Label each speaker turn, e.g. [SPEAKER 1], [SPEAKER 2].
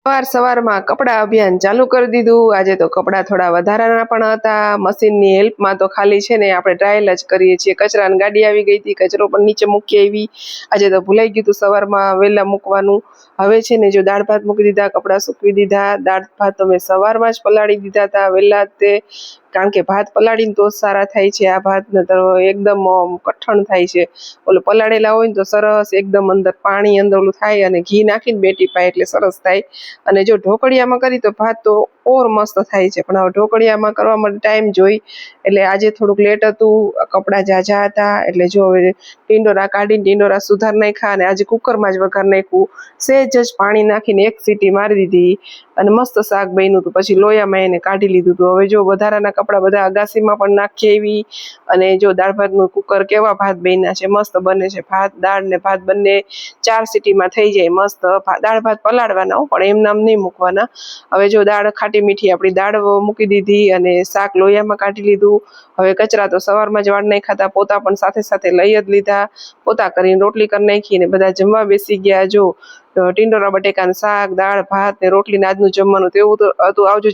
[SPEAKER 1] સવારમાં કપડાં અભિયાન ચાલુ કરી દીધું। આજે તો કપડાં થોડા વધારાના પણ હતા। મશીનની હેલ્પમાં તો ખાલી છે ને આપણે ટ્રાયલ જ કરીએ છીએ। કચરાની ગાડી આવી ગઈ હતી, કચરો પણ નીચે મૂકી આવી। આજે તો ભૂલાઈ ગયું હતું સવારમાં વહેલા મૂકવાનું। હવે છે ને જો દાળ ભાત મૂકી દીધા, કપડાં સૂકવી દીધા। દાળ ભાત તો મેં સવારમાં જ પલાળી દીધા હતા વહેલા તે, કારણ કે ભાત પલાળીને તો સારા થાય છે। આ ભાત ને તો એકદમ કઠણ થાય છે। ઓલો પલાળેલા હોય ને તો સરસ એકદમ અંદર પાણી અંદર ઓલું થાય અને ઘી નાખીને બે ટીપા એટલે સરસ થાય। અને જો ઢોકળિયામાં કરી તો ભાત તો ઓર મસ્ત થાય છે, પણ હવે ઢોકળિયામાં કરવા માટે ટાઈમ જોઈ એટલે આજે થોડુંક લેટ હતું। કપડાં ઝાઝા હતા એટલે જો હવે ટીંડોરા કાઢીને ટીંડોરા સુધાર નાખ્યા અને આજે કુકરમાં જ વઘાર નાખ્યું। સહેજ જ પાણી નાખીને એક સીટી મારી દીધી અને મસ્ત શાક બન્યું હતું। પછી લોયામાં એને કાઢી લીધું હતું। હવે જો વધારાના કપડાં બધા અગાસીમાં પણ નાખી આવી અને જો દાળ ભાતનું કુકર કેવા ભાત બન્યા છે, મસ્ત બને છે। ભાત દાળ ને ભાત બંને 4 સીટીમાં થઈ જાય મસ્ત। દાળ ભાત પલાળવાના હો, પણ એમ નામ નહીં મૂકવાના। હવે જો દાળ ખાટી મીઠી આપણી દાળ મૂકી દીધી અને શાક લોયામાં કાઢી લીધું। હવે કચરા તો સવારમાં જ વાળ નહીં ખાતા, પોતા પણ સાથે સાથે લઈ જ લીધા। પોતા કરીને રોટલી કરી નાખી ને બધા જમવા બેસી ગયા। જો ટીંડોરા બટેકાનું શાક, દાળ ભાત ને રોટલી ને આજનું જમવાનું તો એવું તો હતું। આવજો।